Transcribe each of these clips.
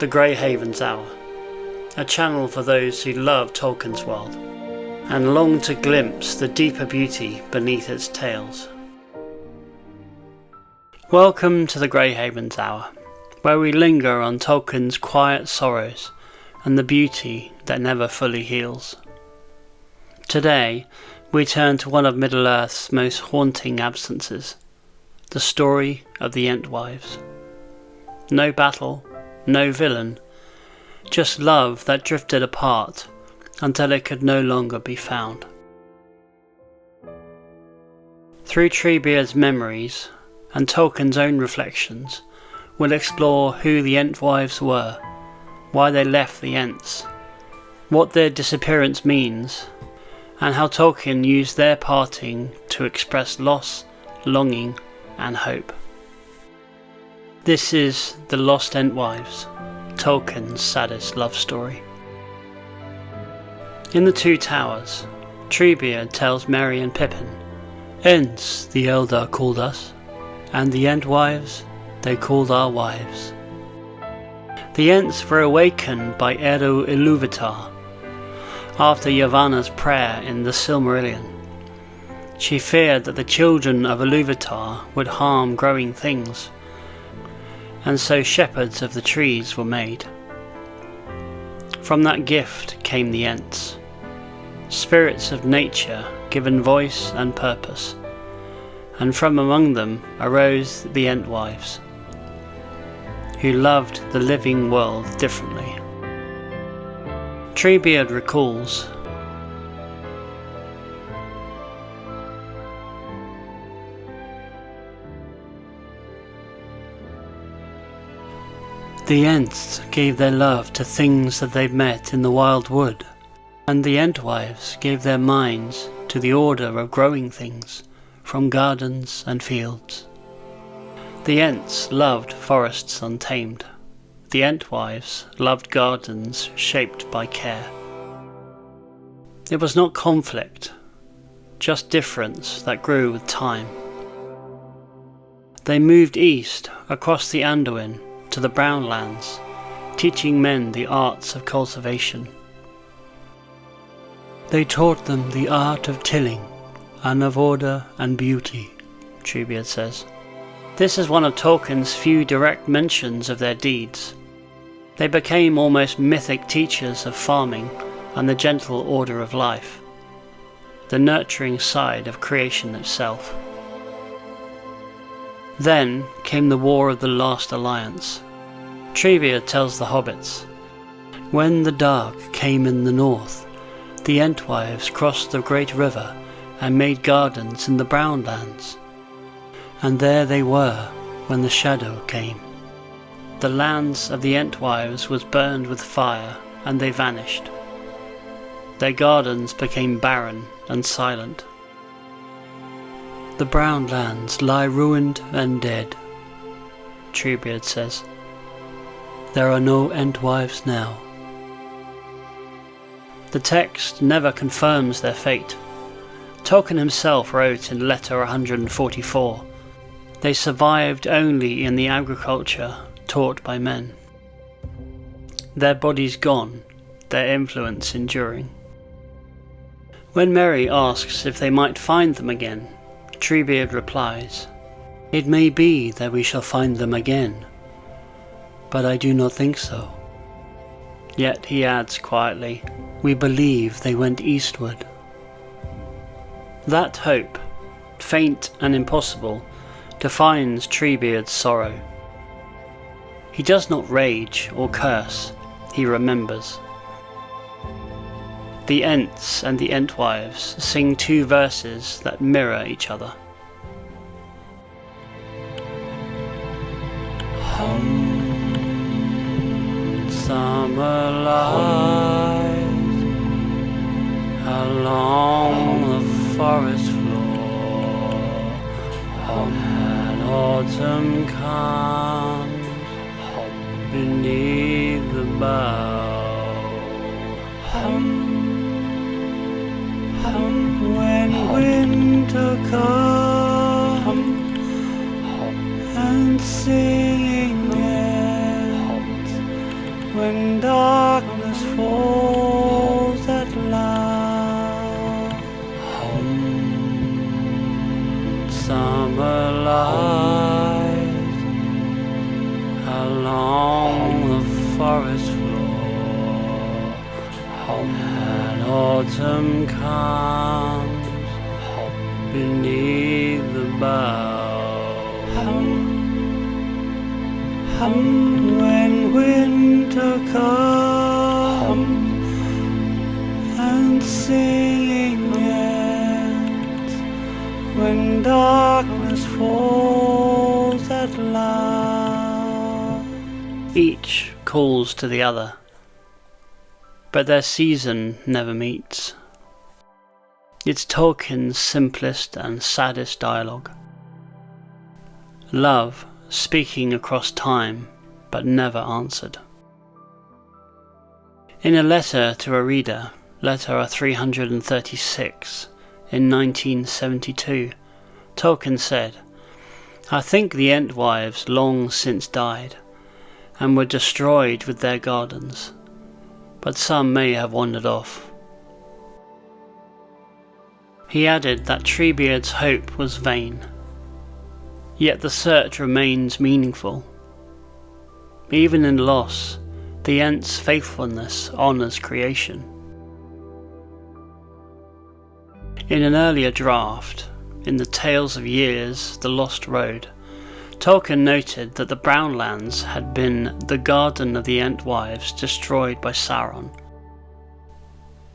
The Greyhaven's Hour, a channel for those who love Tolkien's world and long to glimpse the deeper beauty beneath its tales. Welcome to the Greyhaven's Hour, where we linger on Tolkien's quiet sorrows and the beauty that never fully heals. Today, we turn to one of Middle-earth's most haunting absences, the story of the Entwives. No battle, no villain, just love that drifted apart until it could no longer be found. Through Treebeard's memories and Tolkien's own reflections, we'll explore who the Entwives were, why they left the Ents, what their disappearance means, and how Tolkien used their parting to express loss, longing, and hope. This is The Lost Entwives, Tolkien's saddest love story. In the Two Towers, Treebeard tells Merry and Pippin, "Ents, the Elder called us, and the Entwives, they called our wives." The Ents were awakened by Eru Ilúvatar after Yavanna's prayer in the Silmarillion. She feared that the children of Ilúvatar would harm growing things, and so shepherds of the trees were made. From that gift came the Ents, spirits of nature given voice and purpose, and from among them arose the Entwives, who loved the living world differently. Treebeard recalls, "The Ents gave their love to things that they met in the wild wood, and the Entwives gave their minds to the order of growing things from gardens and fields. The Ents loved forests untamed. The Entwives loved gardens shaped by care." It was not conflict, just difference that grew with time. They moved east across the Anduin to the Brownlands, teaching men the arts of cultivation. "They taught them the art of tilling and of order and beauty," Treebeard says. This is one of Tolkien's few direct mentions of their deeds. They became almost mythic teachers of farming and the gentle order of life, the nurturing side of creation itself. Then came the War of the Last Alliance. Treebeard tells the hobbits, "When the dark came in the north, the Entwives crossed the great river and made gardens in the Brownlands. And there they were when the shadow came. The lands of the Entwives was burned with fire, and they vanished. Their gardens became barren and silent. The Brownlands lie ruined and dead," Treebeard says. "There are no Entwives now." The text never confirms their fate. Tolkien himself wrote in letter 144, "They survived only in the agriculture taught by men." Their bodies gone, their influence enduring. When Merry asks if they might find them again, Treebeard replies, "It may be that we shall find them again, but I do not think so." Yet he adds quietly, "We believe they went eastward." That hope, faint and impossible, defines Treebeard's sorrow. He does not rage or curse, he remembers. The Ents and the Entwives sing two verses that mirror each other. Summer lies along the forest floor, and autumn comes beneath the bough. When winter comes and singing ends, along the forest floor, and autumn comes beneath the bough. When winter comes and singing ends, when darkness falls at last. Each calls to the other, but their season never meets. It's Tolkien's simplest and saddest dialogue. Love speaking across time, but never answered. In a letter to a reader, letter 336, in 1972, Tolkien said, "I think the Entwives long since died, and were destroyed with their gardens, but some may have wandered off." He added that Treebeard's hope was vain, yet the search remains meaningful. Even in loss, the Ents' faithfulness honours creation. In an earlier draft, in the Tales of Years, The Lost Road, Tolkien noted that the Brownlands had been the garden of the Entwives destroyed by Sauron.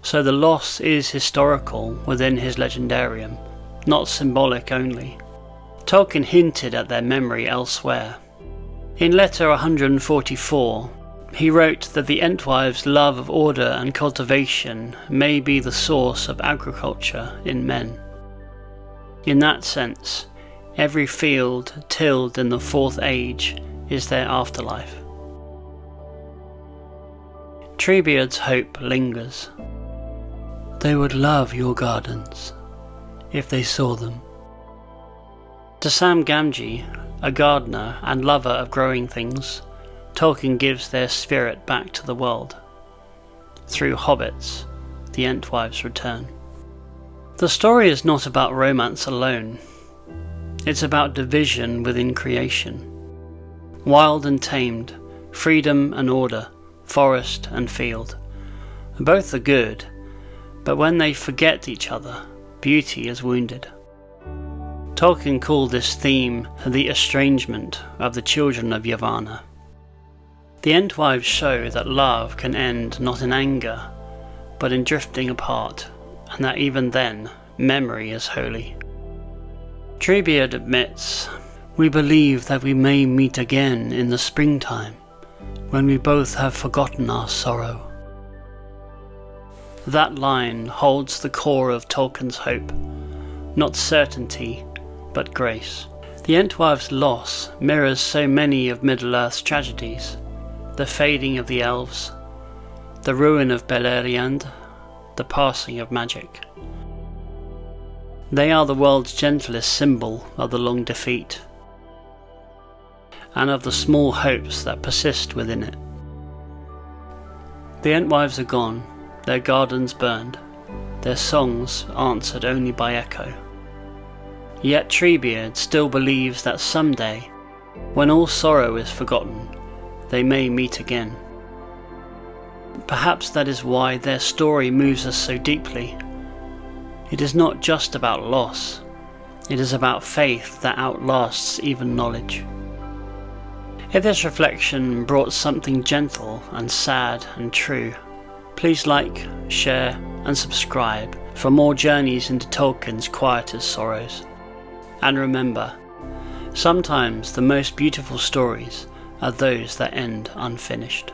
So the loss is historical within his legendarium, not symbolic only. Tolkien hinted at their memory elsewhere. In letter 144, he wrote that the Entwives' love of order and cultivation may be the source of agriculture in men. In that sense, every field tilled in the Fourth Age is their afterlife. Treebeard's hope lingers. They would love your gardens if they saw them. To Sam Gamgee, a gardener and lover of growing things, Tolkien gives their spirit back to the world. Through hobbits, the Entwives return. The story is not about romance alone. It's about division within creation. Wild and tamed, freedom and order, forest and field. Both are good, but when they forget each other, beauty is wounded. Tolkien called this theme the estrangement of the children of Yavanna. The Entwives show that love can end not in anger, but in drifting apart, and that even then, memory is holy. Treebeard admits, "We believe that we may meet again in the springtime, when we both have forgotten our sorrow." That line holds the core of Tolkien's hope, not certainty, but grace. The Entwives' loss mirrors so many of Middle-earth's tragedies: the fading of the elves, the ruin of Beleriand, the passing of magic. They are the world's gentlest symbol of the long defeat, and of the small hopes that persist within it. The Entwives are gone, their gardens burned, their songs answered only by echo. Yet Treebeard still believes that someday, when all sorrow is forgotten, they may meet again. Perhaps that is why their story moves us so deeply. It is not just about loss, it is about faith that outlasts even knowledge. If this reflection brought something gentle and sad and true, please like, share and subscribe for more journeys into Tolkien's quietest sorrows. And remember, sometimes the most beautiful stories are those that end unfinished.